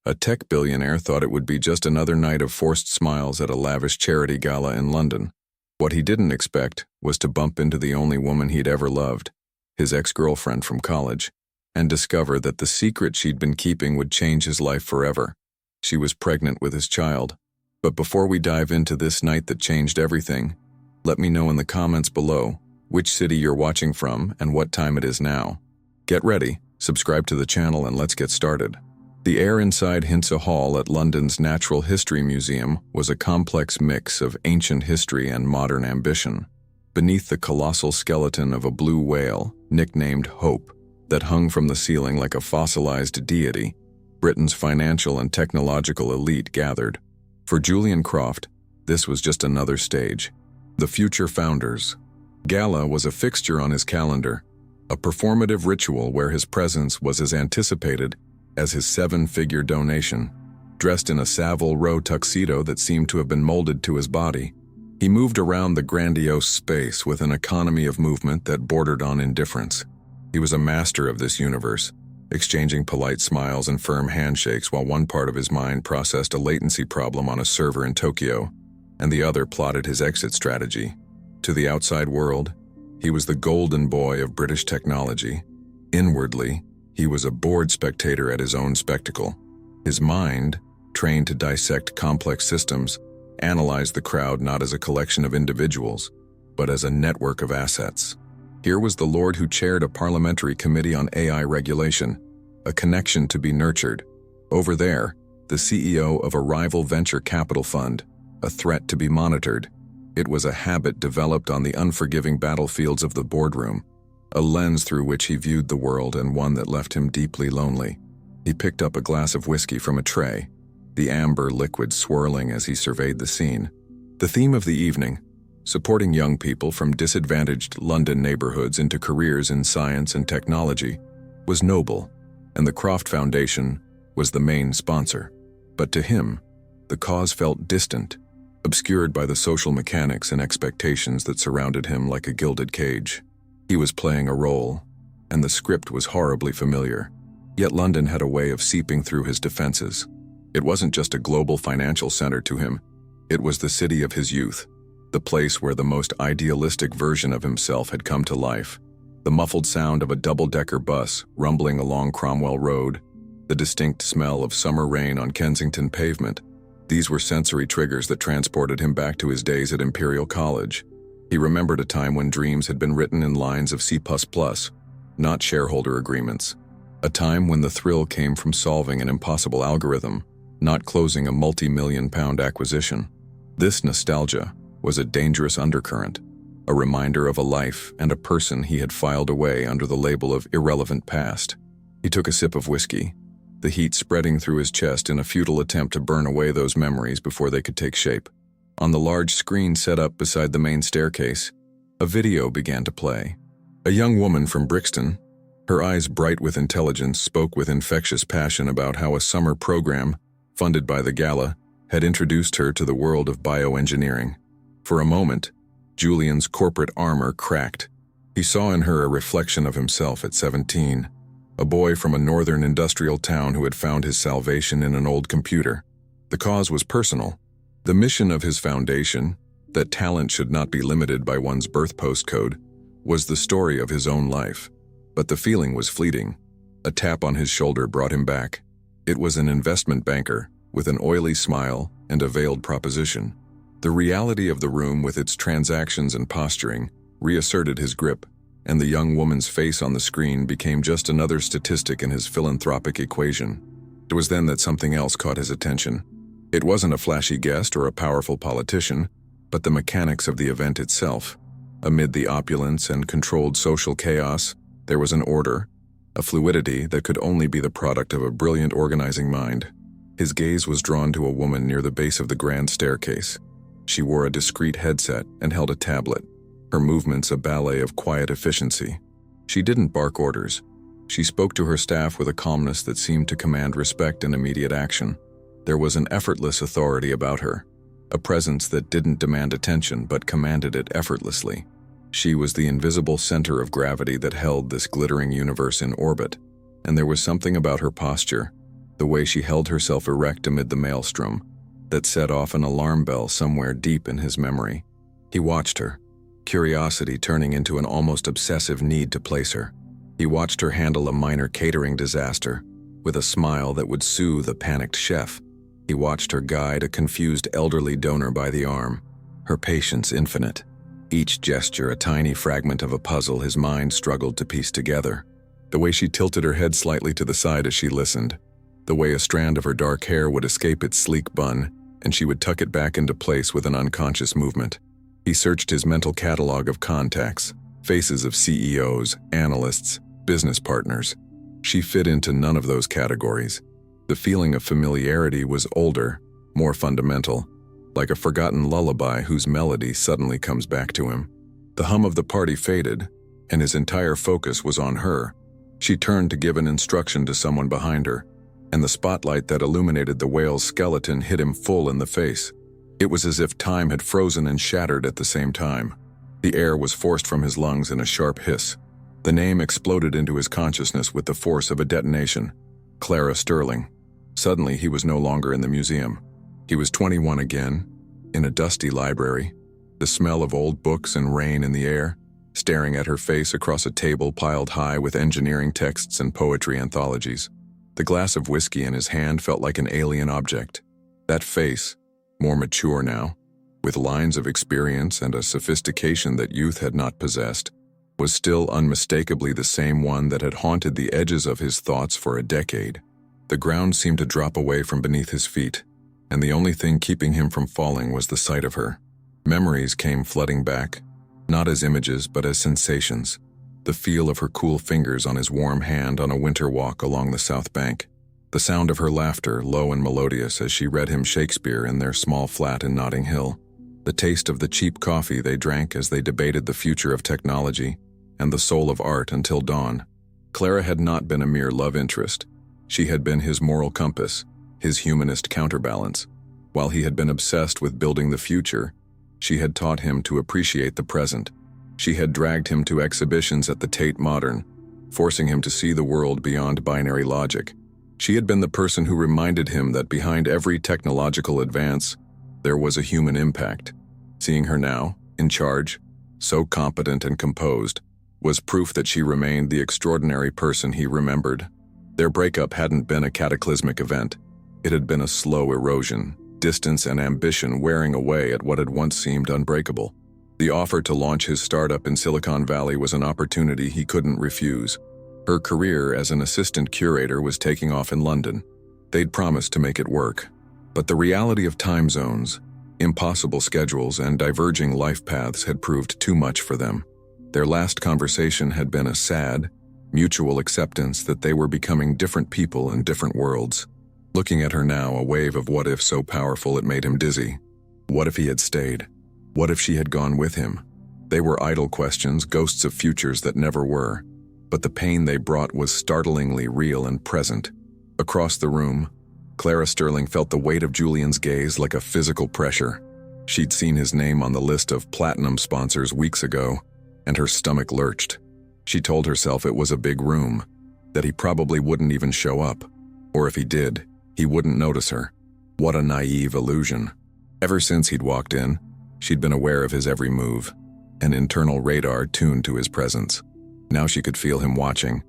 A tech billionaire thought it would be just another night of forced smiles at a lavish charity gala in London. What he didn't expect was to bump into the only woman he'd ever loved, his ex-girlfriend from college, and discover that the secret she'd been keeping would change his life forever. She was pregnant with his child. But before we dive into this night that changed everything, let me know in the comments below which city you're watching from and what time it is now. Get ready, subscribe to the channel, and let's get started. The air inside Hintsa Hall at London's Natural History Museum was a complex mix of ancient history and modern ambition. Beneath the colossal skeleton of a blue whale, nicknamed Hope, that hung from the ceiling like a fossilized deity, Britain's financial and technological elite gathered. For Julian Croft, this was just another stage. The Future Founders Gala was a fixture on his calendar, a performative ritual where his presence was as anticipated as his seven-figure donation. Dressed in a Savile Row tuxedo that seemed to have been molded to his body, he moved around the grandiose space with an economy of movement that bordered on indifference. He was a master of this universe, exchanging polite smiles and firm handshakes while one part of his mind processed a latency problem on a server in Tokyo, and the other plotted his exit strategy. To the outside world, he was the golden boy of British technology. Inwardly, he was a bored spectator at his own spectacle. His mind, trained to dissect complex systems, analyzed the crowd not as a collection of individuals, but as a network of assets. Here was the lord who chaired a parliamentary committee on AI regulation, a connection to be nurtured. Over there, the CEO of a rival venture capital fund, a threat to be monitored. It was a habit developed on the unforgiving battlefields of the boardroom, a lens through which he viewed the world, and one that left him deeply lonely. He picked up a glass of whiskey from a tray, the amber liquid swirling as he surveyed the scene. The theme of the evening, supporting young people from disadvantaged London neighborhoods into careers in science and technology, was noble, and the Croft Foundation was the main sponsor. But to him, the cause felt distant, obscured by the social mechanics and expectations that surrounded him like a gilded cage. He was playing a role, and the script was horribly familiar. Yet London had a way of seeping through his defenses. It wasn't just a global financial center to him. It was the city of his youth, the place where the most idealistic version of himself had come to life. The muffled sound of a double-decker bus rumbling along Cromwell Road, the distinct smell of summer rain on Kensington pavement, these were sensory triggers that transported him back to his days at Imperial College. He remembered a time when dreams had been written in lines of C++, not shareholder agreements. A time when the thrill came from solving an impossible algorithm, not closing a multi-million-pound acquisition. This nostalgia was a dangerous undercurrent, a reminder of a life and a person he had filed away under the label of irrelevant past. He took a sip of whiskey, the heat spreading through his chest in a futile attempt to burn away those memories before they could take shape. On the large screen set up beside the main staircase, a video began to play. A young woman from Brixton, her eyes bright with intelligence, spoke with infectious passion about how a summer program, funded by the gala, had introduced her to the world of bioengineering. For a moment, Julian's corporate armor cracked. He saw in her a reflection of himself at 17, a boy from a northern industrial town who had found his salvation in an old computer. The cause was personal. The mission of his foundation, that talent should not be limited by one's birth postcode, was the story of his own life. But the feeling was fleeting. A tap on his shoulder brought him back. It was an investment banker, with an oily smile and a veiled proposition. The reality of the room with its transactions and posturing reasserted his grip, and the young woman's face on the screen became just another statistic in his philanthropic equation. It was then that something else caught his attention. It wasn't a flashy guest or a powerful politician, but the mechanics of the event itself. Amid the opulence and controlled social chaos, there was an order, a fluidity that could only be the product of a brilliant organizing mind. His gaze was drawn to a woman near the base of the grand staircase. She wore a discreet headset and held a tablet, her movements a ballet of quiet efficiency. She didn't bark orders. She spoke to her staff with a calmness that seemed to command respect and immediate action. There was an effortless authority about her, a presence that didn't demand attention but commanded it effortlessly. She was the invisible center of gravity that held this glittering universe in orbit, and there was something about her posture, the way she held herself erect amid the maelstrom that set off an alarm bell somewhere deep in his memory. He watched her, curiosity turning into an almost obsessive need to place her. He watched her handle a minor catering disaster with a smile that would soothe a panicked chef. He watched her guide a confused elderly donor by the arm, her patience infinite. Each gesture a tiny fragment of a puzzle his mind struggled to piece together. The way she tilted her head slightly to the side as she listened, the way a strand of her dark hair would escape its sleek bun and she would tuck it back into place with an unconscious movement. He searched his mental catalog of contacts, faces of CEOs, analysts, business partners. She fit into none of those categories. The feeling of familiarity was older, more fundamental, like a forgotten lullaby whose melody suddenly comes back to him. The hum of the party faded, and his entire focus was on her. She turned to give an instruction to someone behind her, and the spotlight that illuminated the whale's skeleton hit him full in the face. It was as if time had frozen and shattered at the same time. The air was forced from his lungs in a sharp hiss. The name exploded into his consciousness with the force of a detonation. Clara Sterling. Suddenly, he was no longer in the museum. He was 21 again, in a dusty library, the smell of old books and rain in the air, staring at her face across a table piled high with engineering texts and poetry anthologies. The glass of whiskey in his hand felt like an alien object. That face, more mature now, with lines of experience and a sophistication that youth had not possessed, was still unmistakably the same one that had haunted the edges of his thoughts for a decade. The ground seemed to drop away from beneath his feet, and the only thing keeping him from falling was the sight of her. Memories came flooding back, not as images but as sensations. The feel of her cool fingers on his warm hand on a winter walk along the South Bank. The sound of her laughter, low and melodious as she read him Shakespeare in their small flat in Notting Hill. The taste of the cheap coffee they drank as they debated the future of technology and the soul of art until dawn. Clara had not been a mere love interest. She had been his moral compass, his humanist counterbalance. While he had been obsessed with building the future, she had taught him to appreciate the present. She had dragged him to exhibitions at the Tate Modern, forcing him to see the world beyond binary logic. She had been the person who reminded him that behind every technological advance, there was a human impact. Seeing her now, in charge, so competent and composed, was proof that she remained the extraordinary person he remembered. Their breakup hadn't been a cataclysmic event. It had been a slow erosion, distance and ambition wearing away at what had once seemed unbreakable. The offer to launch his startup in Silicon Valley was an opportunity he couldn't refuse. Her career as an assistant curator was taking off in London. They'd promised to make it work. But the reality of time zones, impossible schedules, and diverging life paths had proved too much for them. Their last conversation had been a sad, mutual acceptance that they were becoming different people in different worlds. Looking at her now, a wave of what if so powerful it made him dizzy. What if he had stayed? What if she had gone with him? They were idle questions, ghosts of futures that never were. But the pain they brought was startlingly real and present. Across the room, Clara Sterling felt the weight of Julian's gaze like a physical pressure. She'd seen his name on the list of platinum sponsors weeks ago, and her stomach lurched. She told herself it was a big room, that he probably wouldn't even show up. Or if he did, he wouldn't notice her. What a naive illusion. Ever since he'd walked in, she'd been aware of his every move, an internal radar tuned to his presence. Now she could feel him watching,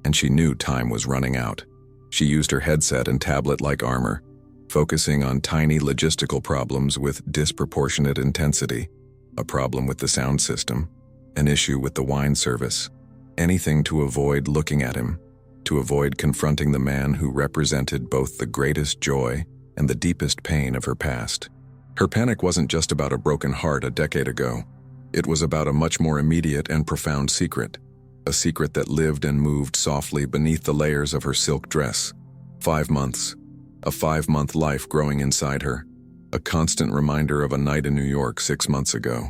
and she knew time was running out. She used her headset and tablet like armor, focusing on tiny logistical problems with disproportionate intensity. A problem with the sound system, an issue with the wine service. Anything to avoid looking at him, to avoid confronting the man who represented both the greatest joy and the deepest pain of her past. Her panic wasn't just about a broken heart a decade ago. It was about a much more immediate and profound secret. A secret that lived and moved softly beneath the layers of her silk dress. 5 months. A 5-month life growing inside her. A constant reminder of a night in New York 6 months ago.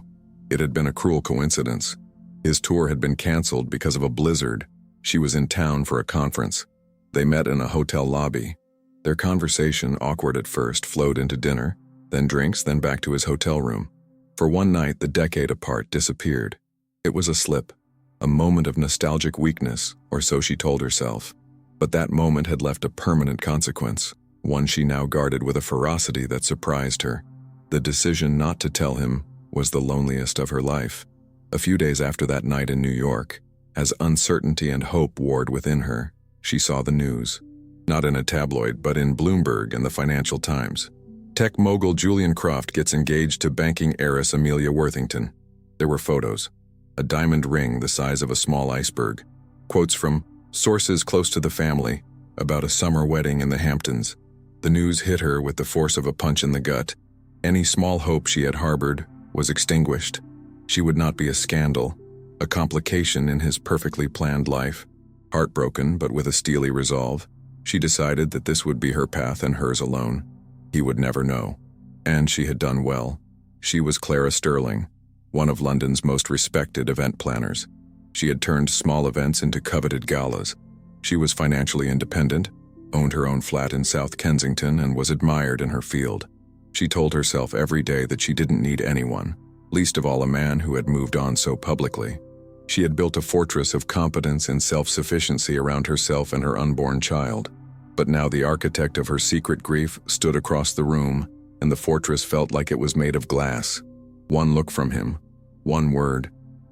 It had been a cruel coincidence. His tour had been canceled because of a blizzard. She was in town for a conference. They met in a hotel lobby. Their conversation, awkward at first, flowed into dinner, then drinks, then back to his hotel room. For one night, the decade apart disappeared. It was a slip, a moment of nostalgic weakness, or so she told herself. But that moment had left a permanent consequence, one she now guarded with a ferocity that surprised her. The decision not to tell him was the loneliest of her life. A few days after that night in New York, as uncertainty and hope warred within her, she saw the news. Not in a tabloid, but in Bloomberg and the Financial Times. Tech mogul Julian Croft gets engaged to banking heiress Amelia Worthington. There were photos. A diamond ring the size of a small iceberg. Quotes from sources close to the family about a summer wedding in the Hamptons. The news hit her with the force of a punch in the gut. Any small hope she had harbored was extinguished. She would not be a scandal, a complication in his perfectly planned life. Heartbroken, but with a steely resolve, she decided that this would be her path and hers alone. He would never know. And she had done well. She was Clara Sterling, one of London's most respected event planners. She had turned small events into coveted galas. She was financially independent, owned her own flat in South Kensington, and was admired in her field. She told herself every day that she didn't need anyone, least of all a man who had moved on so publicly. She had built a fortress of competence and self-sufficiency around herself and her unborn child. But now the architect of her secret grief stood across the room, and the fortress felt like it was made of glass. One look from him, one word,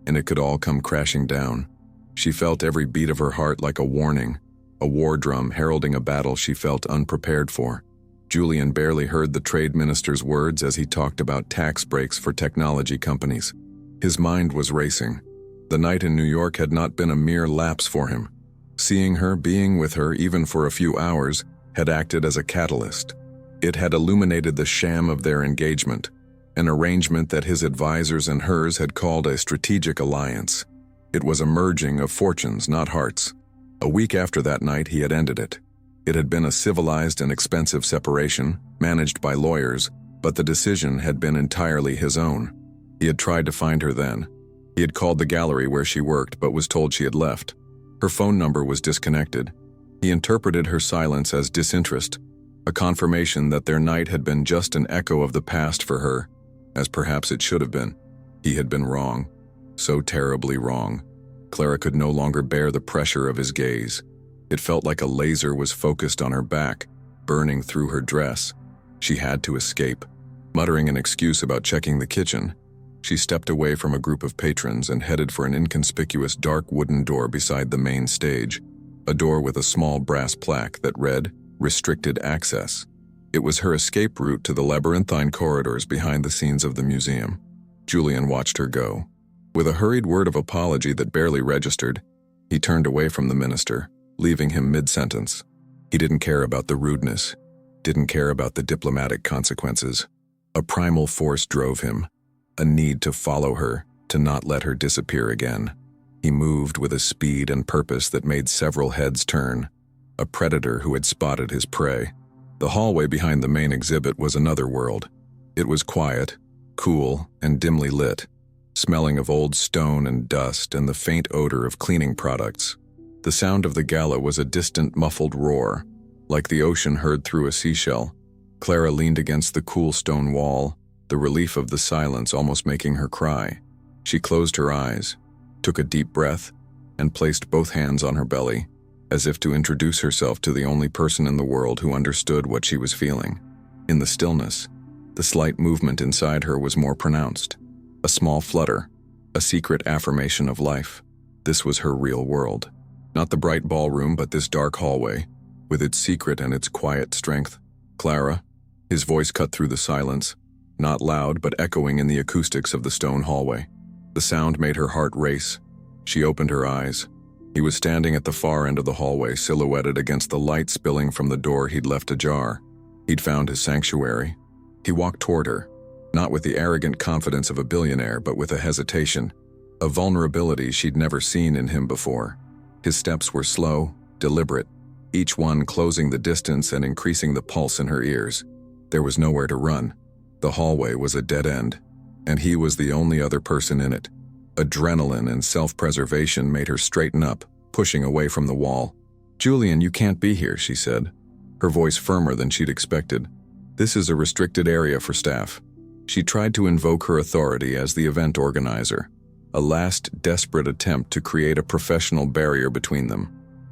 and it could all come crashing down. She felt every beat of her heart like a warning, a war drum heralding a battle she felt unprepared for. Julian barely heard the trade minister's words as he talked about tax breaks for technology companies. His mind was racing. The night in New York had not been a mere lapse for him. Seeing her, being with her, even for a few hours, had acted as a catalyst. It had illuminated the sham of their engagement, an arrangement that his advisors and hers had called a strategic alliance. It was a merging of fortunes, not hearts. A week after that night, he had ended it. It had been a civilized and expensive separation, managed by lawyers, but the decision had been entirely his own. He had tried to find her then. He had called the gallery where she worked, but was told she had left. Her phone number was disconnected. He interpreted her silence as disinterest, a confirmation that their night had been just an echo of the past for her, as perhaps it should have been. He had been wrong, so terribly wrong. Clara could no longer bear the pressure of his gaze. It felt like a laser was focused on her back, burning through her dress. She had to escape. Muttering an excuse about checking the kitchen, she stepped away from a group of patrons and headed for an inconspicuous dark wooden door beside the main stage, a door with a small brass plaque that read, "Restricted Access." It was her escape route to the labyrinthine corridors behind the scenes of the museum. Julian watched her go. With a hurried word of apology that barely registered, he turned away from the minister, leaving him mid-sentence. He didn't care about the rudeness, didn't care about the diplomatic consequences. A primal force drove him, a need to follow her, to not let her disappear again. He moved with a speed and purpose that made several heads turn, a predator who had spotted his prey. The hallway behind the main exhibit was another world. It was quiet, cool, and dimly lit, smelling of old stone and dust and the faint odor of cleaning products. The sound of the gala was a distant, muffled roar, like the ocean heard through a seashell. Clara leaned against the cool stone wall, the relief of the silence almost making her cry. She closed her eyes, took a deep breath, and placed both hands on her belly, as if to introduce herself to the only person in the world who understood what she was feeling. In the stillness, the slight movement inside her was more pronounced. A small flutter, a secret affirmation of life. This was her real world. Not the bright ballroom, but this dark hallway, with its secret and its quiet strength. "Clara," his voice cut through the silence, not loud but echoing in the acoustics of the stone hallway. The sound made her heart race. She opened her eyes. He was standing at the far end of the hallway, silhouetted against the light spilling from the door he'd left ajar. He'd found his sanctuary. He walked toward her, not with the arrogant confidence of a billionaire, but with a hesitation, a vulnerability she'd never seen in him before. His steps were slow, deliberate, each one closing the distance and increasing the pulse in her ears. There was nowhere to run. The hallway was a dead end, and he was the only other person in it. Adrenaline and self-preservation made her straighten up, pushing away from the wall. "Julian, you can't be here," she said, her voice firmer than she'd expected. "This is a restricted area for staff." She tried to invoke her authority as the event organizer, a last desperate attempt to create a professional barrier between them.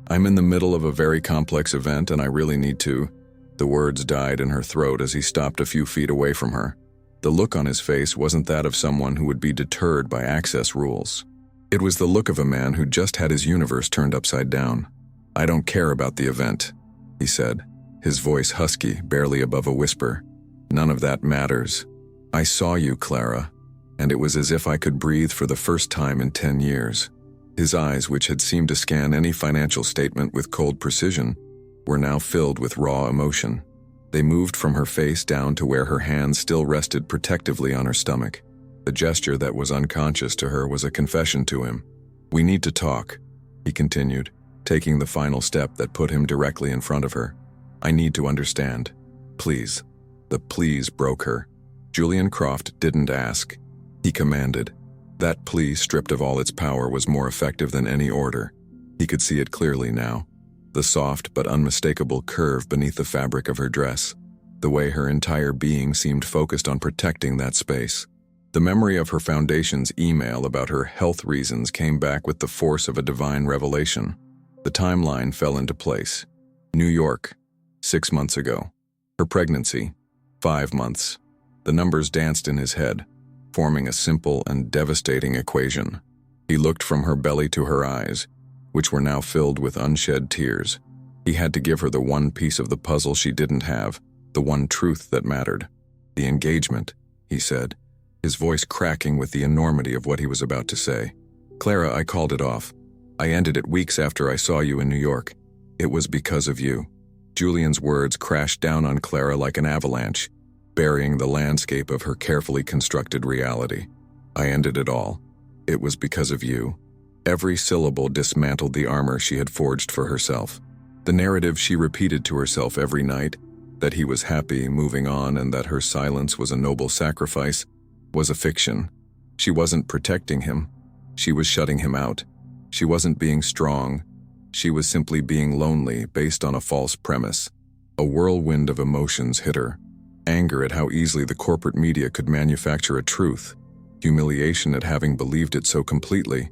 I'm in the middle of a very complex event and I really need to. The words died in her throat as he stopped a few feet away from her. The look on his face wasn't that of someone who would be deterred by access rules. It was the look of a man who just had his universe turned upside down. I don't care about the event, he said, his voice husky, barely above a whisper. None of that matters. I saw you, Clara, and it was as if I could breathe for the first time in 10 years. His eyes, which had seemed to scan any financial statement with cold precision, were now filled with raw emotion. They moved from her face down to where her hands still rested protectively on her stomach. The gesture that was unconscious to her was a confession to him. We need to talk, he continued, taking the final step that put him directly in front of her. I need to understand. Please. The please broke her. Julian Croft didn't ask. He commanded. That plea, stripped of all its power, was more effective than any order. He could see it clearly now. The soft but unmistakable curve beneath the fabric of her dress. The way her entire being seemed focused on protecting that space. The memory of her foundation's email about her health reasons came back with the force of a divine revelation. The timeline fell into place. New York, 6 months ago. Her pregnancy, 5 months. The numbers danced in his head, forming a simple and devastating equation. He looked from her belly to her eyes, which were now filled with unshed tears. He had to give her the one piece of the puzzle she didn't have, the one truth that mattered. The engagement, he said, his voice cracking with the enormity of what he was about to say. Clara, I called it off. I ended it weeks after I saw you in New York. It was because of you. Julian's words crashed down on Clara like an avalanche, burying the landscape of her carefully constructed reality. I ended it all. It was because of you. Every syllable dismantled the armor she had forged for herself. The narrative she repeated to herself every night, that he was happy, moving on, and that her silence was a noble sacrifice, was a fiction. She wasn't protecting him. She was shutting him out. She wasn't being strong. She was simply being lonely based on a false premise. A whirlwind of emotions hit her. Anger at how easily the corporate media could manufacture a truth, humiliation at having believed it so completely,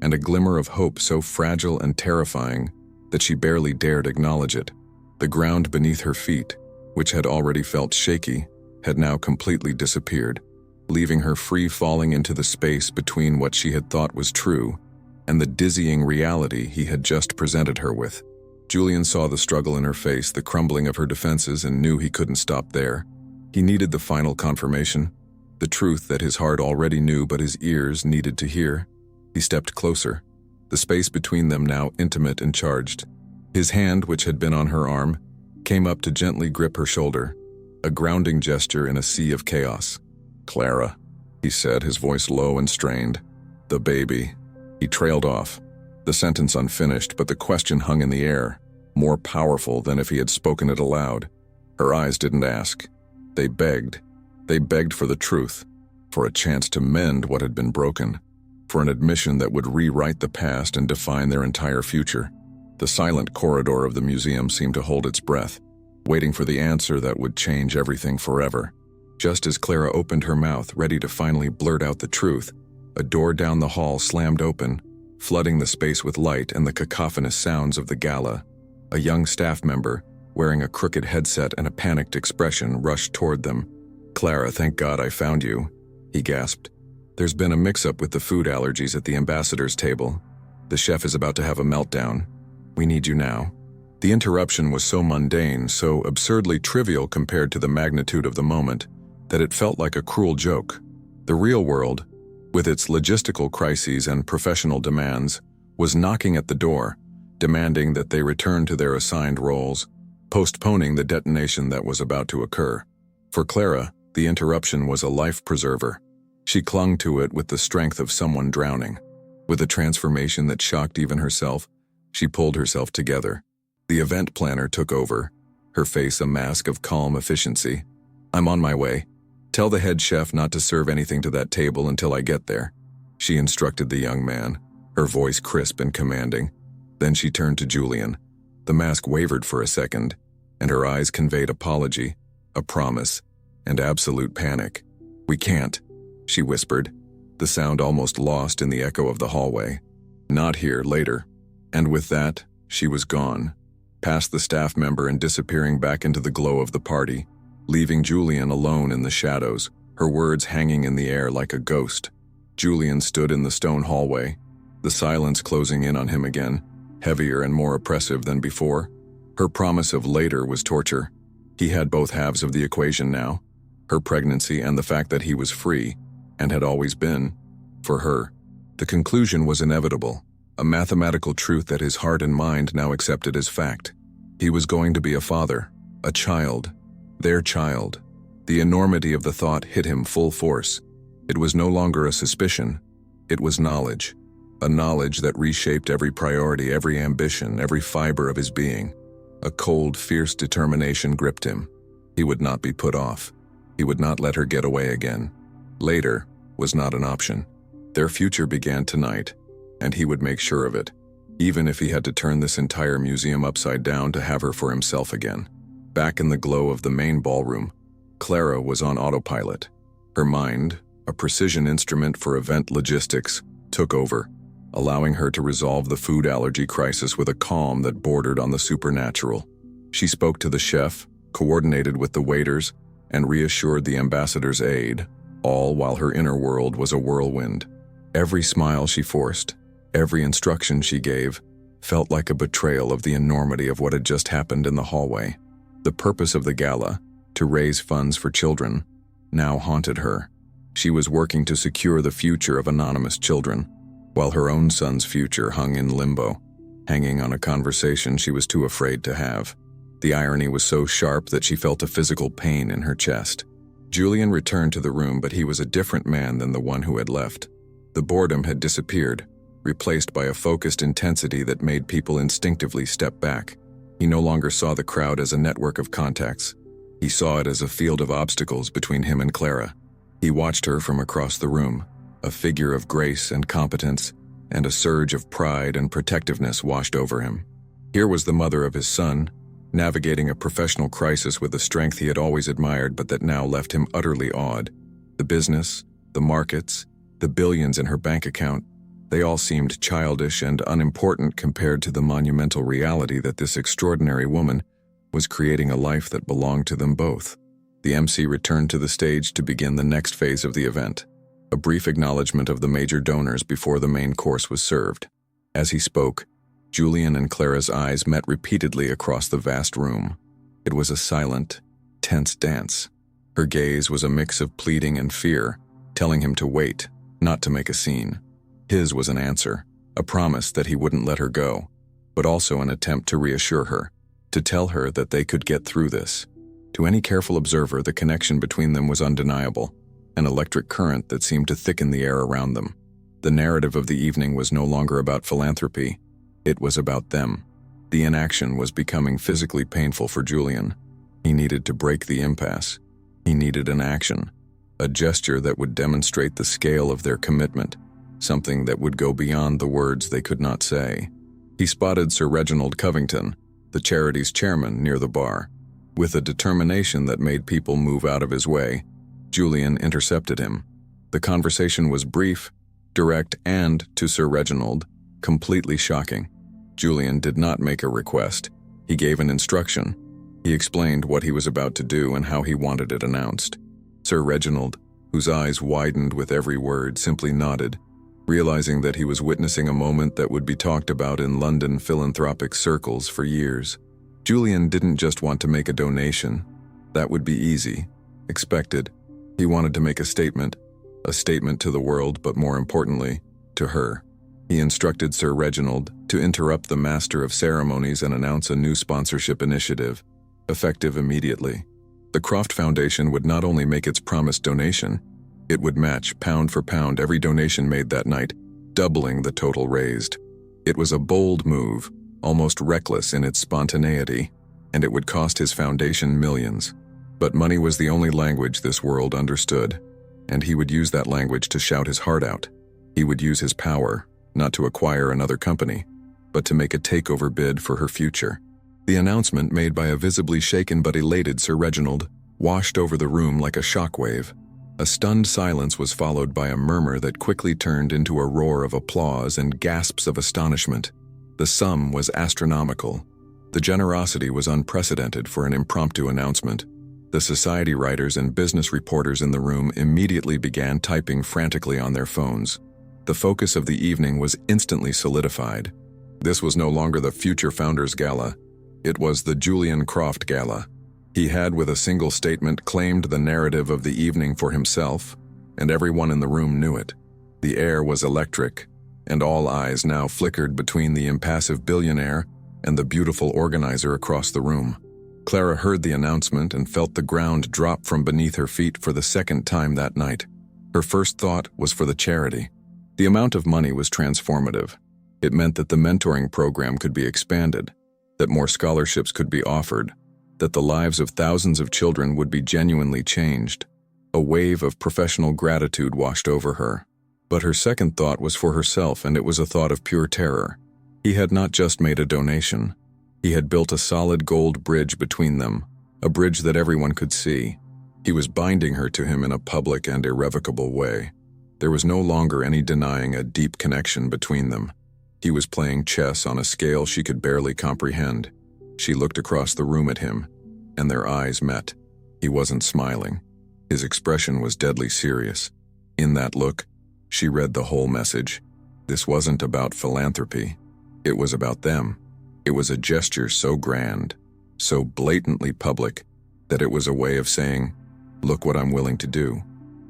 and a glimmer of hope so fragile and terrifying that she barely dared acknowledge it. The ground beneath her feet, which had already felt shaky, had now completely disappeared, leaving her free falling into the space between what she had thought was true and the dizzying reality he had just presented her with. Julian saw the struggle in her face, the crumbling of her defenses, and knew he couldn't stop there. He needed the final confirmation, the truth that his heart already knew but his ears needed to hear. He stepped closer, the space between them now intimate and charged. His hand, which had been on her arm, came up to gently grip her shoulder, a grounding gesture in a sea of chaos. Clara, he said, his voice low and strained. The baby. He trailed off, the sentence unfinished, but the question hung in the air, more powerful than if he had spoken it aloud. Her eyes didn't ask. They begged. They begged for the truth, for a chance to mend what had been broken, for an admission that would rewrite the past and define their entire future. The silent corridor of the museum seemed to hold its breath, waiting for the answer that would change everything forever. Just as Clara opened her mouth, ready to finally blurt out the truth, a door down the hall slammed open, flooding the space with light and the cacophonous sounds of the gala. A young staff member, wearing a crooked headset and a panicked expression, rushed toward them. Clara, thank God I found you, he gasped. There's been a mix-up with the food allergies at the ambassador's table. The chef is about to have a meltdown. We need you now. The interruption was so mundane, so absurdly trivial compared to the magnitude of the moment, that it felt like a cruel joke. The real world, with its logistical crises and professional demands, was knocking at the door, demanding that they return to their assigned roles, postponing the detonation that was about to occur. For Clara, the interruption was a life preserver. She clung to it with the strength of someone drowning. With a transformation that shocked even herself, she pulled herself together. The event planner took over, her face a mask of calm efficiency. I'm on my way. Tell the head chef not to serve anything to that table until I get there, she instructed the young man, her voice crisp and commanding. Then she turned to Julian. The mask wavered for a second, and her eyes conveyed apology, a promise, and absolute panic. We can't, she whispered, the sound almost lost in the echo of the hallway. Not here, later. And with that, she was gone, past the staff member and disappearing back into the glow of the party, leaving Julian alone in the shadows, her words hanging in the air like a ghost. Julian stood in the stone hallway, the silence closing in on him again, heavier and more oppressive than before. Her promise of later was torture. He had both halves of the equation now, her pregnancy and the fact that he was free, and had always been, for her. The conclusion was inevitable, a mathematical truth that his heart and mind now accepted as fact. He was going to be a father, a child, their child. The enormity of the thought hit him full force. It was no longer a suspicion, it was knowledge. A knowledge that reshaped every priority, every ambition, every fiber of his being. A cold, fierce determination gripped him. He would not be put off. He would not let her get away again. Later was not an option. Their future began tonight, and he would make sure of it, even if he had to turn this entire museum upside down to have her for himself again. Back in the glow of the main ballroom, Clara was on autopilot. Her mind, a precision instrument for event logistics, took over, allowing her to resolve the food allergy crisis with a calm that bordered on the supernatural. She spoke to the chef, coordinated with the waiters, and reassured the ambassador's aide, all while her inner world was a whirlwind. Every smile she forced, every instruction she gave, felt like a betrayal of the enormity of what had just happened in the hallway. The purpose of the gala, to raise funds for children, now haunted her. She was working to secure the future of anonymous children, while her own son's future hung in limbo, hanging on a conversation she was too afraid to have. The irony was so sharp that she felt a physical pain in her chest. Julian returned to the room, but he was a different man than the one who had left. The boredom had disappeared, replaced by a focused intensity that made people instinctively step back. He no longer saw the crowd as a network of contacts. He saw it as a field of obstacles between him and Clara. He watched her from across the room, a figure of grace and competence, and a surge of pride and protectiveness washed over him. Here was the mother of his son, navigating a professional crisis with a strength he had always admired but that now left him utterly awed. The business, the markets, the billions in her bank account, they all seemed childish and unimportant compared to the monumental reality that this extraordinary woman was creating a life that belonged to them both. The MC returned to the stage to begin the next phase of the event, a brief acknowledgement of the major donors before the main course was served. As he spoke, Julian and Clara's eyes met repeatedly across the vast room. It was a silent, tense dance. Her gaze was a mix of pleading and fear, telling him to wait, not to make a scene. His was an answer, a promise that he wouldn't let her go, but also an attempt to reassure her, to tell her that they could get through this. To any careful observer, the connection between them was undeniable, an electric current that seemed to thicken the air around them. The narrative of the evening was no longer about philanthropy. It was about them. The inaction was becoming physically painful for Julian. He needed to break the impasse. He needed an action, a gesture that would demonstrate the scale of their commitment, something that would go beyond the words they could not say. He spotted Sir Reginald Covington, the charity's chairman, near the bar. With a determination that made people move out of his way, Julian intercepted him. The conversation was brief, direct, and, to Sir Reginald, completely shocking. Julian did not make a request. He gave an instruction. He explained what he was about to do and how he wanted it announced. Sir Reginald, whose eyes widened with every word, simply nodded, realizing that he was witnessing a moment that would be talked about in London philanthropic circles for years. Julian didn't just want to make a donation. That would be easy, expected. He wanted to make a statement to the world, but more importantly, to her. He instructed Sir Reginald to interrupt the Master of Ceremonies and announce a new sponsorship initiative, effective immediately. The Croft Foundation would not only make its promised donation, it would match pound for pound every donation made that night, doubling the total raised. It was a bold move, almost reckless in its spontaneity, and it would cost his foundation millions. But money was the only language this world understood, and he would use that language to shout his heart out. He would use his power, not to acquire another company, but to make a takeover bid for her future. The announcement, made by a visibly shaken but elated Sir Reginald, washed over the room like a shockwave. A stunned silence was followed by a murmur that quickly turned into a roar of applause and gasps of astonishment. The sum was astronomical. The generosity was unprecedented for an impromptu announcement. The society writers and business reporters in the room immediately began typing frantically on their phones. The focus of the evening was instantly solidified. This was no longer the Future Founders Gala. It was the Julian Croft Gala. He had, with a single statement, claimed the narrative of the evening for himself, and everyone in the room knew it. The air was electric, and all eyes now flickered between the impassive billionaire and the beautiful organizer across the room. Clara heard the announcement and felt the ground drop from beneath her feet for the second time that night. Her first thought was for the charity. The amount of money was transformative. It meant that the mentoring program could be expanded, that more scholarships could be offered, that the lives of thousands of children would be genuinely changed. A wave of professional gratitude washed over her. But her second thought was for herself, and it was a thought of pure terror. He had not just made a donation. He had built a solid gold bridge between them, a bridge that everyone could see. He was binding her to him in a public and irrevocable way. There was no longer any denying a deep connection between them. He was playing chess on a scale she could barely comprehend. She looked across the room at him, and their eyes met. He wasn't smiling. His expression was deadly serious. In that look, she read the whole message. This wasn't about philanthropy. It was about them. It was a gesture so grand, so blatantly public, that it was a way of saying, "Look what I'm willing to do.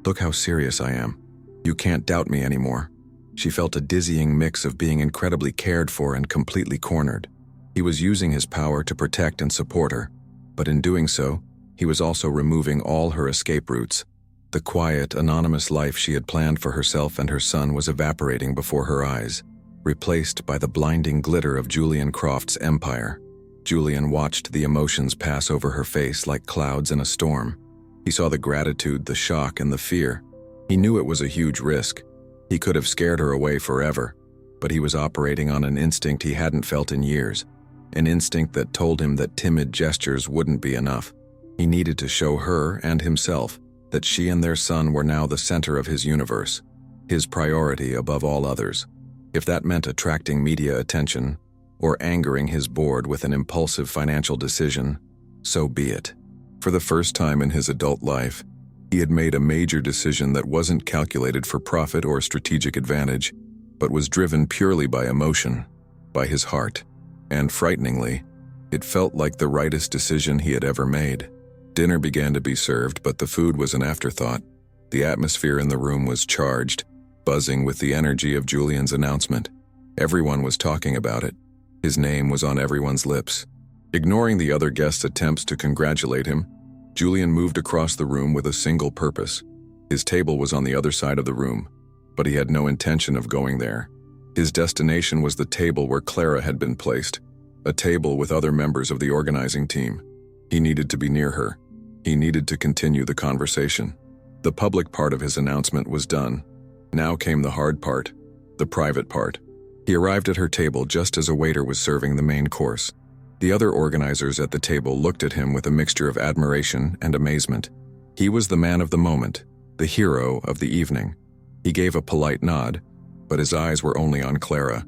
Look how serious I am. You can't doubt me anymore." She felt a dizzying mix of being incredibly cared for and completely cornered. He was using his power to protect and support her, but in doing so, he was also removing all her escape routes. The quiet, anonymous life she had planned for herself and her son was evaporating before her eyes, replaced by the blinding glitter of Julian Croft's empire. Julian watched the emotions pass over her face like clouds in a storm. He saw the gratitude, the shock, and the fear. He knew it was a huge risk. He could have scared her away forever, but he was operating on an instinct he hadn't felt in years, an instinct that told him that timid gestures wouldn't be enough. He needed to show her and himself that she and their son were now the center of his universe, his priority above all others. If that meant attracting media attention or angering his board with an impulsive financial decision, so be it. For the first time in his adult life, he had made a major decision that wasn't calculated for profit or strategic advantage, but was driven purely by emotion, by his heart. And frighteningly, it felt like the rightest decision he had ever made. Dinner began to be served, but the food was an afterthought. The atmosphere in the room was charged, buzzing with the energy of Julian's announcement. Everyone was talking about it. His name was on everyone's lips. Ignoring the other guests' attempts to congratulate him, Julian moved across the room with a single purpose. His table was on the other side of the room, but he had no intention of going there. His destination was the table where Clara had been placed, a table with other members of the organizing team. He needed to be near her. He needed to continue the conversation. The public part of his announcement was done. Now came the hard part, the private part. He arrived at her table just as a waiter was serving the main course. The other organizers at the table looked at him with a mixture of admiration and amazement. He was the man of the moment, the hero of the evening. He gave a polite nod, but his eyes were only on Clara.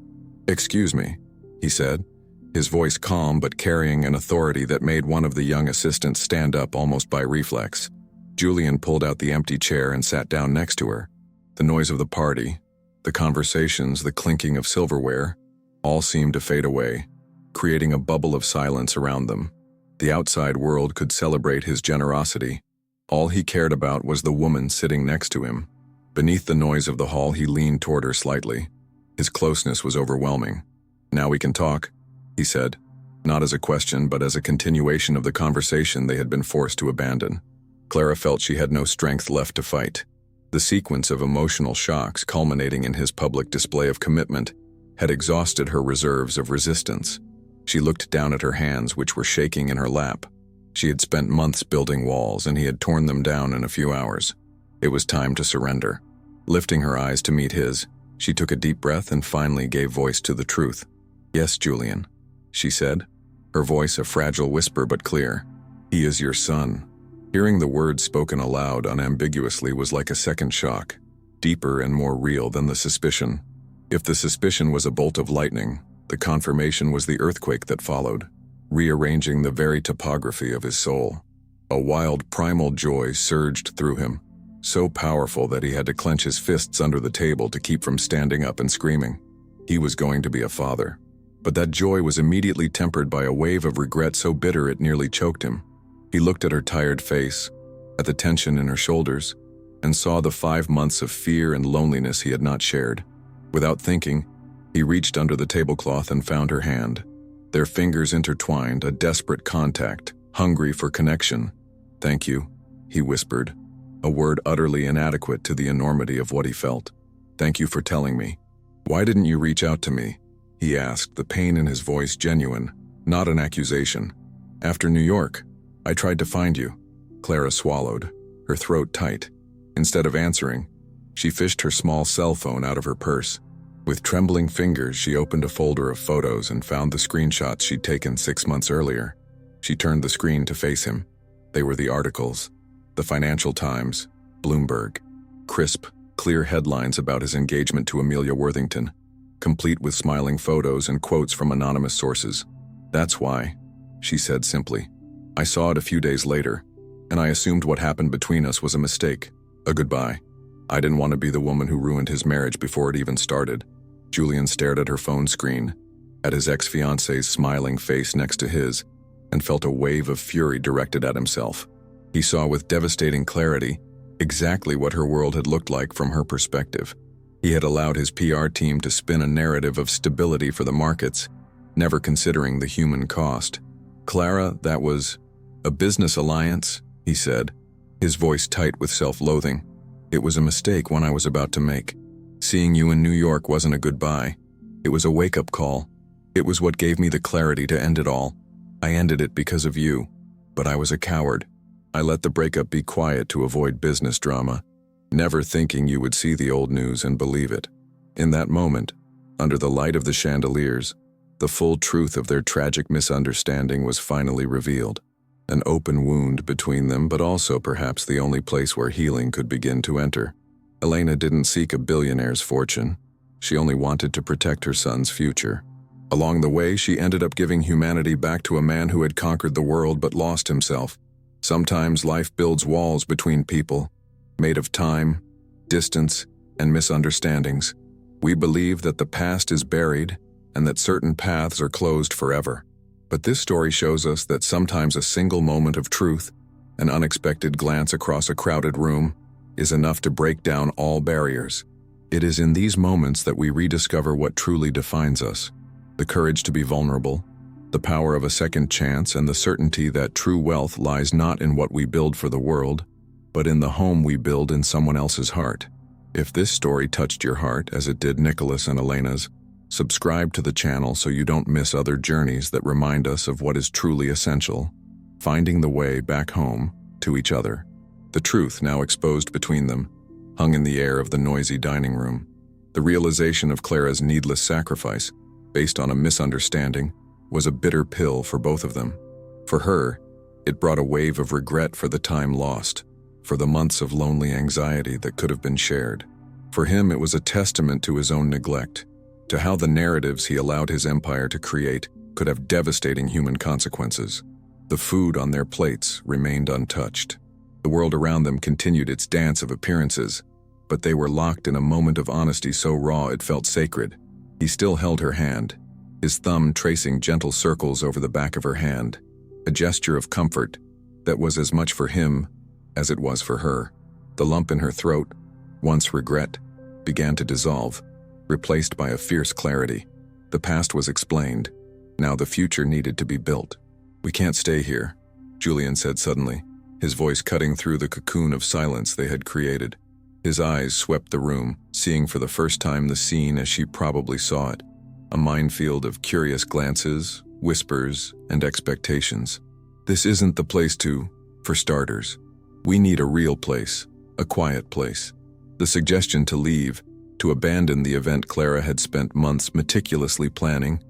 "Excuse me," he said, his voice calm but carrying an authority that made one of the young assistants stand up almost by reflex. Julian pulled out the empty chair and sat down next to her. The noise of the party, the conversations, the clinking of silverware, all seemed to fade away, creating a bubble of silence around them. The outside world could celebrate his generosity. All he cared about was the woman sitting next to him. Beneath the noise of the hall, he leaned toward her slightly. His closeness was overwhelming. "Now we can talk," he said, not as a question but as a continuation of the conversation they had been forced to abandon. Clara felt she had no strength left to fight. The sequence of emotional shocks culminating in his public display of commitment had exhausted her reserves of resistance. She looked down at her hands, which were shaking in her lap. She had spent months building walls, and he had torn them down in a few hours. It was time to surrender. Lifting her eyes to meet his, she took a deep breath and finally gave voice to the truth. "Yes, Julian," she said, her voice a fragile whisper but clear. "He is your son." Hearing the words spoken aloud unambiguously was like a second shock, deeper and more real than the suspicion. If the suspicion was a bolt of lightning, The confirmation was the earthquake that followed, rearranging the very topography of his soul. A wild primal joy surged through him, so powerful that he had to clench his fists under the table to keep from standing up and screaming. He was going to be a father. But that joy was immediately tempered by a wave of regret so bitter it nearly choked him. He looked at her tired face, at the tension in her shoulders, and saw the 5 months of fear and loneliness he had not shared. Without thinking, he reached under the tablecloth and found her hand. Their fingers intertwined, a desperate contact, hungry for connection. "Thank you," he whispered, a word utterly inadequate to the enormity of what he felt. "Thank you for telling me. Why didn't you reach out to me?" he asked, the pain in his voice genuine, not an accusation. "After New York, I tried to find you." Clara swallowed, her throat tight. Instead of answering, she fished her small cell phone out of her purse. With trembling fingers, she opened a folder of photos and found the screenshots she'd taken 6 months earlier. She turned the screen to face him. They were the articles. The Financial Times, Bloomberg. Crisp, clear headlines about his engagement to Amelia Worthington, complete with smiling photos and quotes from anonymous sources. "That's why," she said simply. "I saw it a few days later, and I assumed what happened between us was a mistake, a goodbye. I didn't want to be the woman who ruined his marriage before it even started." Julian stared at her phone screen, at his ex-fiance's smiling face next to his, and felt a wave of fury directed at himself. He saw with devastating clarity exactly what her world had looked like from her perspective. He had allowed his PR team to spin a narrative of stability for the markets, never considering the human cost. "Clara, that was a business alliance," he said, his voice tight with self-loathing. "It was a mistake one I was about to make. Seeing you in New York wasn't a goodbye. It was a wake-up call. It was what gave me the clarity to end it all. I ended it because of you, but I was a coward. I let the breakup be quiet to avoid business drama, never thinking you would see the old news and believe it." In that moment, under the light of the chandeliers, the full truth of their tragic misunderstanding was finally revealed. An open wound between them, but also perhaps the only place where healing could begin to enter. Elena didn't seek a billionaire's fortune. She only wanted to protect her son's future. Along the way, she ended up giving humanity back to a man who had conquered the world but lost himself. Sometimes life builds walls between people, made of time, distance, and misunderstandings. We believe that the past is buried and that certain paths are closed forever. But this story shows us that sometimes a single moment of truth, an unexpected glance across a crowded room, is enough to break down all barriers. It is in these moments that we rediscover what truly defines us: the courage to be vulnerable, the power of a second chance, and the certainty that true wealth lies not in what we build for the world, but in the home we build in someone else's heart. If this story touched your heart, as it did Nicholas and Elena's, subscribe to the channel so you don't miss other journeys that remind us of what is truly essential: finding the way back home to each other. The truth, now exposed between them, hung in the air of the noisy dining room. The realization of Clara's needless sacrifice, based on a misunderstanding, was a bitter pill for both of them. For her, it brought a wave of regret for the time lost, for the months of lonely anxiety that could have been shared. For him, it was a testament to his own neglect, to how the narratives he allowed his empire to create could have devastating human consequences. The food on their plates remained untouched. The world around them continued its dance of appearances, but they were locked in a moment of honesty so raw it felt sacred. He still held her hand, his thumb tracing gentle circles over the back of her hand, a gesture of comfort that was as much for him as it was for her. The lump in her throat, once regret, began to dissolve, replaced by a fierce clarity. The past was explained. Now the future needed to be built. "We can't stay here," Julian said suddenly, his voice cutting through the cocoon of silence they had created. His eyes swept the room, seeing for the first time the scene as she probably saw it, a minefield of curious glances, whispers, and expectations. "This isn't the place for starters. We need a real place, a quiet place." The suggestion to leave, to abandon the event Clara had spent months meticulously planning,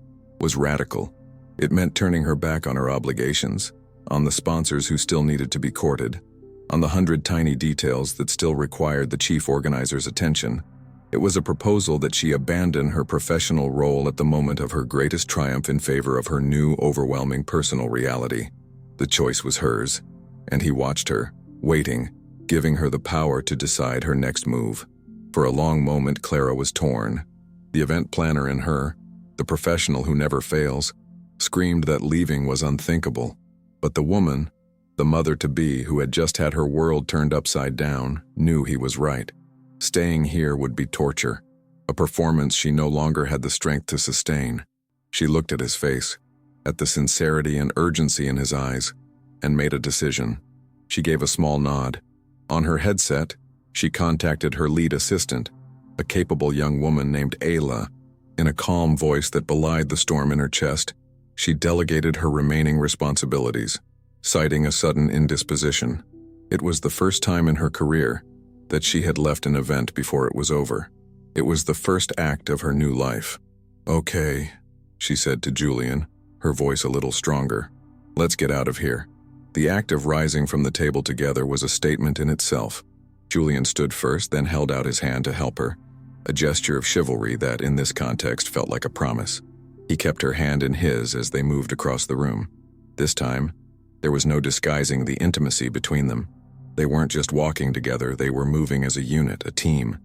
was radical. It meant turning her back on her obligations, on the sponsors who still needed to be courted, on the 100 tiny details that still required the chief organizer's attention. It was a proposal that she abandon her professional role at the moment of her greatest triumph in favor of her new, overwhelming personal reality. The choice was hers, and he watched her, waiting, giving her the power to decide her next move. For a long moment, Clara was torn. The event planner in her, the professional who never fails, screamed that leaving was unthinkable. But the woman, the mother-to-be who had just had her world turned upside down, knew he was right. Staying here would be torture, a performance she no longer had the strength to sustain. She looked at his face, at the sincerity and urgency in his eyes, and made a decision. She gave a small nod. On her headset, she contacted her lead assistant, a capable young woman named Ayla. In a calm voice that belied the storm in her chest, she delegated her remaining responsibilities, citing a sudden indisposition. It was the first time in her career that she had left an event before it was over. It was the first act of her new life. "Okay," she said to Julian, her voice a little stronger. "Let's get out of here." The act of rising from the table together was a statement in itself. Julian stood first, then held out his hand to help her, a gesture of chivalry that, in this context, felt like a promise. He kept her hand in his as they moved across the room. This time, there was no disguising the intimacy between them. They weren't just walking together, they were moving as a unit, a team.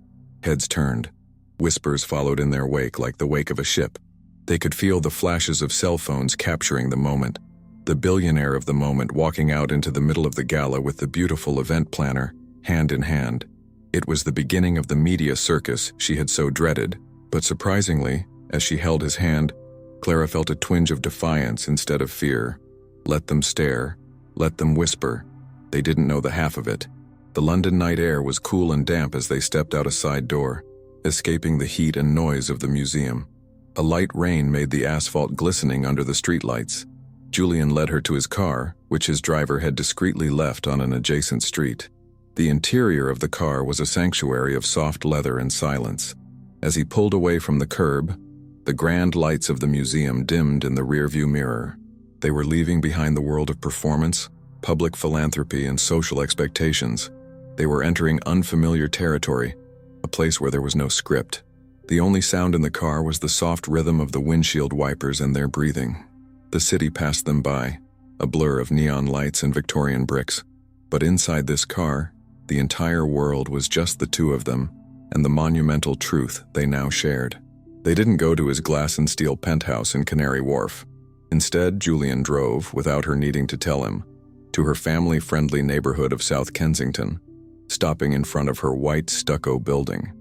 Heads turned. Whispers followed in their wake like the wake of a ship. They could feel the flashes of cell phones capturing the moment. The billionaire of the moment walking out into the middle of the gala with the beautiful event planner, hand in hand. It was the beginning of the media circus she had so dreaded, but surprisingly, as she held his hand, Clara felt a twinge of defiance instead of fear. Let them stare, let them whisper. They didn't know the half of it. The London night air was cool and damp as they stepped out a side door, escaping the heat and noise of the museum. A light rain made the asphalt glistening under the streetlights. Julian led her to his car, which his driver had discreetly left on an adjacent street. The interior of the car was a sanctuary of soft leather and silence. As he pulled away from the curb, the grand lights of the museum dimmed in the rearview mirror. They were leaving behind the world of performance, public philanthropy, and social expectations. They were entering unfamiliar territory, a place where there was no script. The only sound in the car was the soft rhythm of the windshield wipers and their breathing. The city passed them by, a blur of neon lights and Victorian bricks. But inside this car, the entire world was just the two of them, and the monumental truth they now shared. They didn't go to his glass and steel penthouse in Canary Wharf. Instead, Julian drove, without her needing to tell him, to her family-friendly neighborhood of South Kensington, stopping in front of her white stucco building.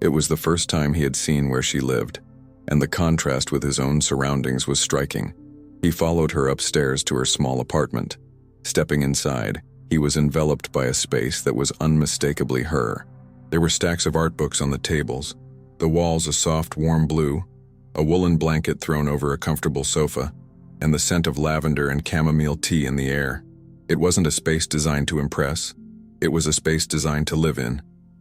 It was the first time he had seen where she lived, and the contrast with his own surroundings was striking. He followed her upstairs to her small apartment. Stepping inside, he was enveloped by a space that was unmistakably her. There were stacks of art books on the tables, the walls a soft, warm blue, a woolen blanket thrown over a comfortable sofa, and the scent of lavender and chamomile tea in the air. It wasn't a space designed to impress. It was a space designed to live in.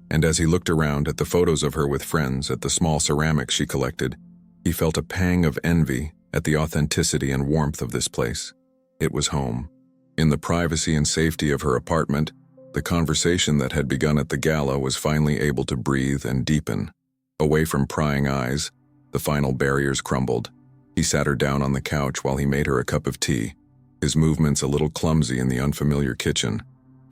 And as he looked around at the photos of her with friends, at the small ceramics she collected, he felt a pang of envy at the authenticity and warmth of this place. It was home. In the privacy and safety of her apartment, the conversation that had begun at the gala was finally able to breathe and deepen. Away from prying eyes, the final barriers crumbled. He sat her down on the couch while he made her a cup of tea, his movements a little clumsy in the unfamiliar kitchen.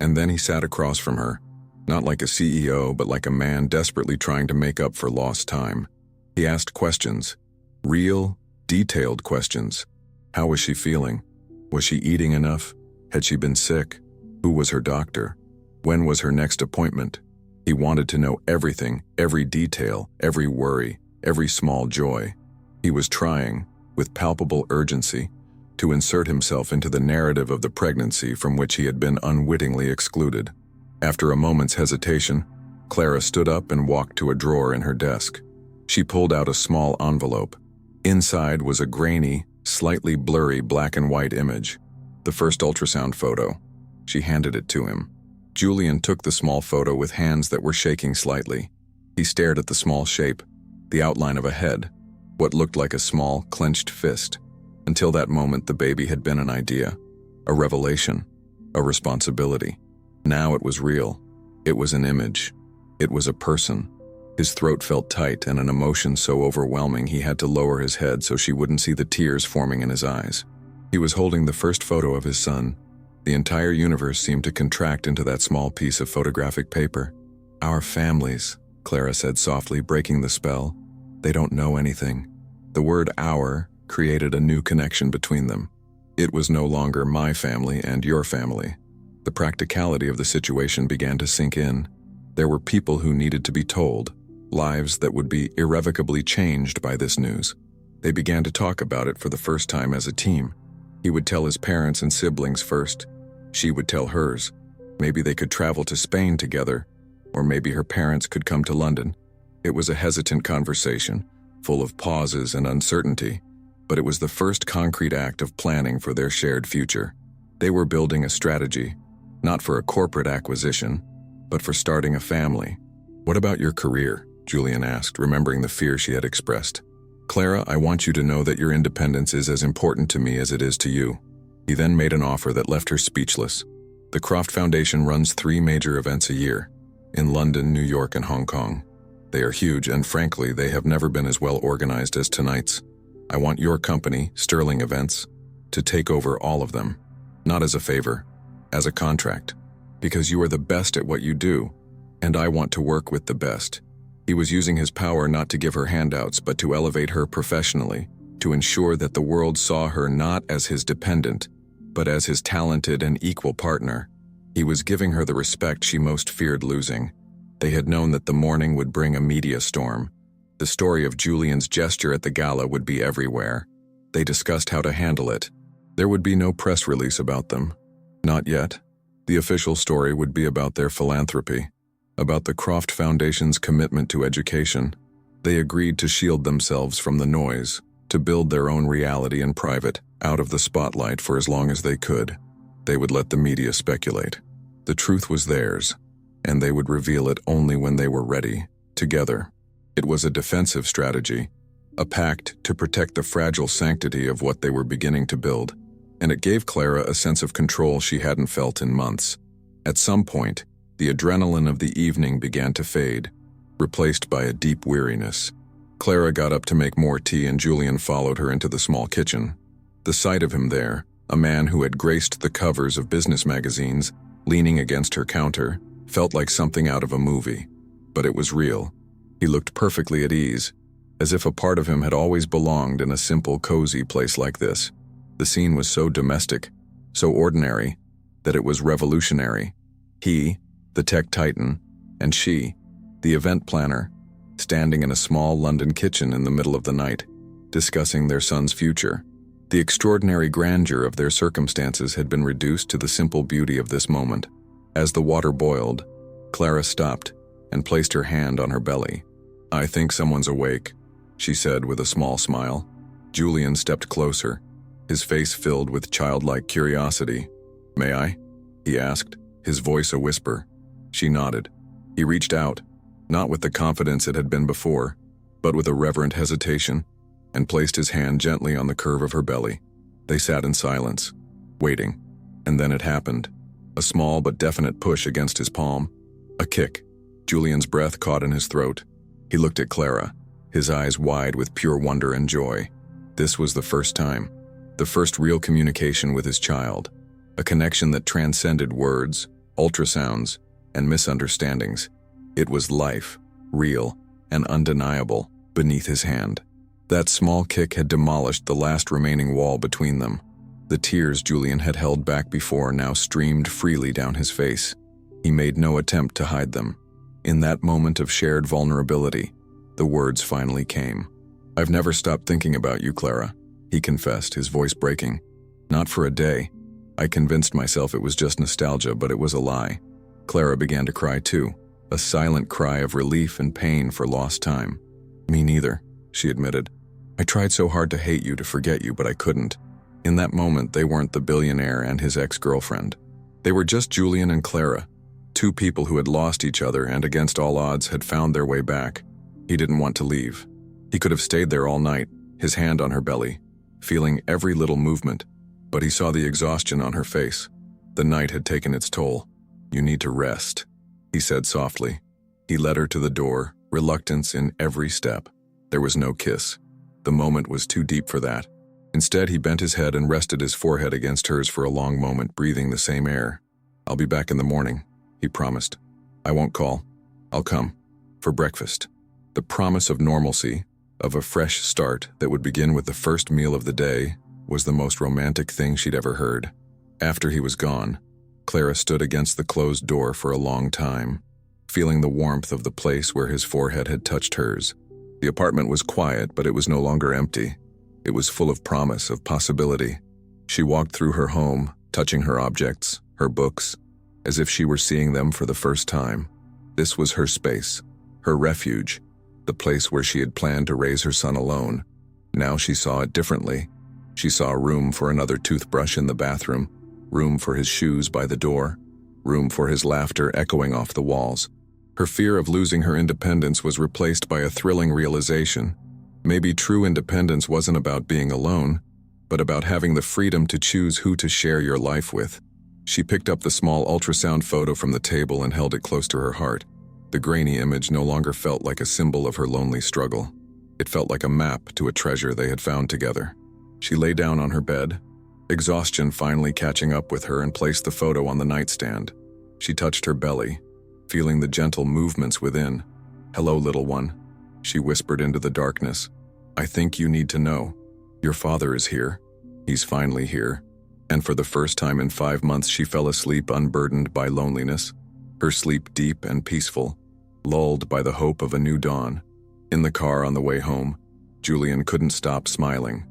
And then he sat across from her, not like a CEO, but like a man desperately trying to make up for lost time. He asked questions, real, detailed questions. How was she feeling? Was she eating enough? Had she been sick? Who was her doctor? When was her next appointment? He wanted to know everything, every detail, every worry, every small joy. He was trying, with palpable urgency, to insert himself into the narrative of the pregnancy from which he had been unwittingly excluded. After a moment's hesitation, Clara stood up and walked to a drawer in her desk. She pulled out a small envelope. Inside was a grainy, slightly blurry black and white image, the first ultrasound photo. She handed it to him. Julian took the small photo with hands that were shaking slightly. He stared at the small shape, the outline of a head, what looked like a small, clenched fist. Until that moment, the baby had been an idea, a revelation, a responsibility. Now it was real. It was an image. It was a person. His throat felt tight and an emotion so overwhelming he had to lower his head so she wouldn't see the tears forming in his eyes. He was holding the first photo of his son. The entire universe seemed to contract into that small piece of photographic paper. "Our families," Clara said softly, breaking the spell. "They don't know anything." The word "our" created a new connection between them. It was no longer my family and your family. The practicality of the situation began to sink in. There were people who needed to be told, lives that would be irrevocably changed by this news. They began to talk about it for the first time as a team. He would tell his parents and siblings first. She would tell hers. Maybe they could travel to Spain together, or maybe her parents could come to London. It was a hesitant conversation, full of pauses and uncertainty, but it was the first concrete act of planning for their shared future. They were building a strategy, not for a corporate acquisition, but for starting a family. "What about your career?" Julian asked, remembering the fear she had expressed. "Clara, I want you to know that your independence is as important to me as it is to you." He then made an offer that left her speechless. The Croft Foundation runs 3 major events a year, in London, New York, and Hong Kong. They are huge, and frankly, they have never been as well organized as tonight's. I want your company, Sterling Events, to take over all of them. Not as a favor, as a contract. Because you are the best at what you do, and I want to work with the best. He was using his power not to give her handouts, but to elevate her professionally, to ensure that the world saw her not as his dependent, but as his talented and equal partner. He was giving her the respect she most feared losing. They had known that the morning would bring a media storm. The story of Julian's gesture at the gala would be everywhere. They discussed how to handle it. There would be no press release about them. Not yet. The official story would be about their philanthropy, about the Croft Foundation's commitment to education. They agreed to shield themselves from the noise, to build their own reality in private, out of the spotlight for as long as they could. They would let the media speculate. The truth was theirs, and they would reveal it only when they were ready, together. It was a defensive strategy, a pact to protect the fragile sanctity of what they were beginning to build, and it gave Clara a sense of control she hadn't felt in months. At some point, the adrenaline of the evening began to fade, replaced by a deep weariness. Clara got up to make more tea and Julian followed her into the small kitchen. The sight of him there, a man who had graced the covers of business magazines, leaning against her counter, felt like something out of a movie. But it was real. He looked perfectly at ease, as if a part of him had always belonged in a simple, cozy place like this. The scene was so domestic, so ordinary, that it was revolutionary. He, the tech titan, and she, the event planner, standing in a small London kitchen in the middle of the night, discussing their son's future. The extraordinary grandeur of their circumstances had been reduced to the simple beauty of this moment. As the water boiled, Clara stopped and placed her hand on her belly. "I think someone's awake," she said with a small smile. Julian stepped closer, his face filled with childlike curiosity. "May I?" he asked, his voice a whisper. She nodded. He reached out, not with the confidence it had been before, but with a reverent hesitation, and placed his hand gently on the curve of her belly. They sat in silence, waiting, and then it happened. A small but definite push against his palm. A kick. Julian's breath caught in his throat. He looked at Clara, his eyes wide with pure wonder and joy. This was the first time, the first real communication with his child, a connection that transcended words, ultrasounds, and misunderstandings. It was life, real, and undeniable, beneath his hand. That small kick had demolished the last remaining wall between them. The tears Julian had held back before now streamed freely down his face. He made no attempt to hide them. In that moment of shared vulnerability, the words finally came. "I've never stopped thinking about you, Clara," he confessed, his voice breaking. "Not for a day. I convinced myself it was just nostalgia, but it was a lie." Clara began to cry too, a silent cry of relief and pain for lost time. "Me neither," she admitted. "I tried so hard to hate you, to forget you, but I couldn't." In that moment, they weren't the billionaire and his ex-girlfriend. They were just Julian and Clara, two people who had lost each other and against all odds had found their way back. He didn't want to leave. He could have stayed there all night, his hand on her belly, feeling every little movement, but he saw the exhaustion on her face. The night had taken its toll. "You need to rest," he said softly. He led her to the door, reluctance in every step. There was no kiss. The moment was too deep for that. Instead, he bent his head and rested his forehead against hers for a long moment, breathing the same air. "I'll be back in the morning," he promised. "I won't call. I'll come. For breakfast." The promise of normalcy, of a fresh start that would begin with the first meal of the day, was the most romantic thing she'd ever heard. After he was gone, Clara stood against the closed door for a long time, feeling the warmth of the place where his forehead had touched hers. The apartment was quiet, but it was no longer empty. It was full of promise, of possibility. She walked through her home, touching her objects, her books, as if she were seeing them for the first time. This was her space, her refuge, the place where she had planned to raise her son alone. Now she saw it differently. She saw room for another toothbrush in the bathroom, room for his shoes by the door, room for his laughter echoing off the walls. Her fear of losing her independence was replaced by a thrilling realization. Maybe true independence wasn't about being alone, but about having the freedom to choose who to share your life with. She picked up the small ultrasound photo from the table and held it close to her heart. The grainy image no longer felt like a symbol of her lonely struggle. It felt like a map to a treasure they had found together. She lay down on her bed, exhaustion finally catching up with her, and placed the photo on the nightstand. She touched her belly, feeling the gentle movements within. "Hello, little one," she whispered into the darkness. "I think you need to know. Your father is here. He's finally here." And for the first time in 5 months, she fell asleep unburdened by loneliness, her sleep deep and peaceful, lulled by the hope of a new dawn. In the car on the way home, Julian couldn't stop smiling.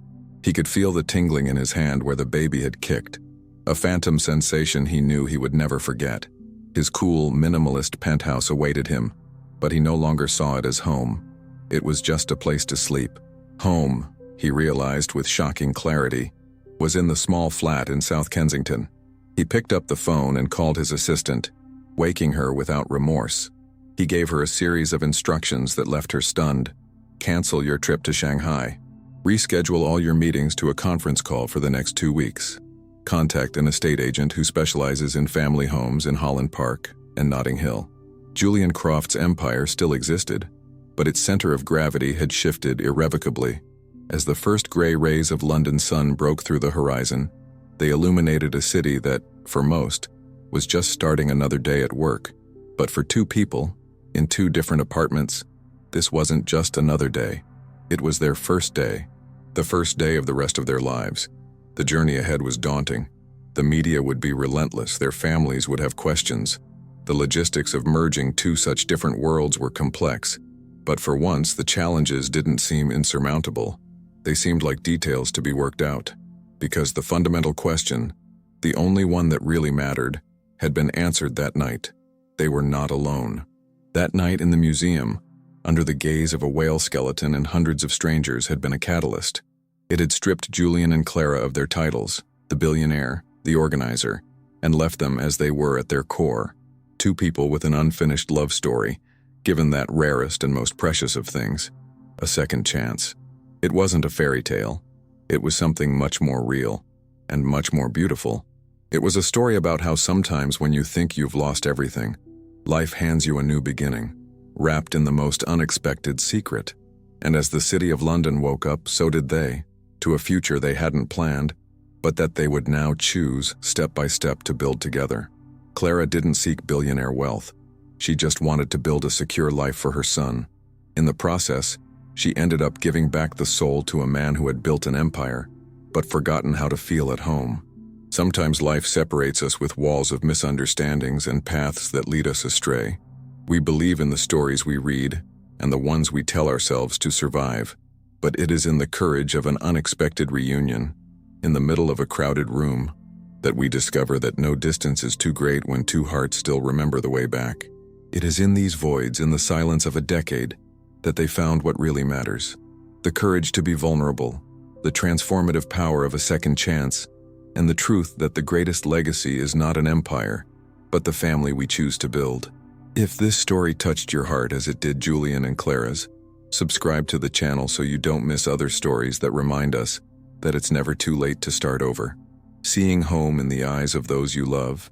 He could feel the tingling in his hand where the baby had kicked, a phantom sensation he knew he would never forget. His cool, minimalist penthouse awaited him, but he no longer saw it as home. It was just a place to sleep. Home, he realized with shocking clarity, was in the small flat in South Kensington. He picked up the phone and called his assistant, waking her without remorse. He gave her a series of instructions that left her stunned. Cancel your trip to Shanghai. Reschedule all your meetings to a conference call for the next 2 weeks. Contact an estate agent who specializes in family homes in Holland Park and Notting Hill. Julian Croft's empire still existed, but its center of gravity had shifted irrevocably. As the first gray rays of London's sun broke through the horizon, they illuminated a city that, for most, was just starting another day at work. But for two people, in 2 different apartments, this wasn't just another day. It was their first day, the first day of the rest of their lives. The journey ahead was daunting. The media would be relentless, their families would have questions. The logistics of merging 2 such different worlds were complex. But for once, the challenges didn't seem insurmountable. They seemed like details to be worked out, because the fundamental question, the only one that really mattered, had been answered that night. They were not alone. That night in the museum, under the gaze of a whale skeleton and hundreds of strangers, had been a catalyst. It had stripped Julian and Clara of their titles, the billionaire, the organizer, and left them as they were at their core, 2 people with an unfinished love story, given that rarest and most precious of things, a second chance. It wasn't a fairy tale. It was something much more real, and much more beautiful. It was a story about how sometimes when you think you've lost everything, life hands you a new beginning, wrapped in the most unexpected secret. And as the city of London woke up, so did they, to a future they hadn't planned, but that they would now choose, step by step, to build together. Clara didn't seek billionaire wealth. She just wanted to build a secure life for her son. In the process, she ended up giving back the soul to a man who had built an empire, but forgotten how to feel at home. Sometimes life separates us with walls of misunderstandings and paths that lead us astray. We believe in the stories we read and the ones we tell ourselves to survive, but it is in the courage of an unexpected reunion, in the middle of a crowded room, that we discover that no distance is too great when 2 hearts still remember the way back. It is in these voids, in the silence of a decade, that they found what really matters. The courage to be vulnerable, the transformative power of a second chance, and the truth that the greatest legacy is not an empire, but the family we choose to build. If this story touched your heart as it did Julian and Clara's, subscribe to the channel so you don't miss other stories that remind us that it's never too late to start over. Seeing home in the eyes of those you love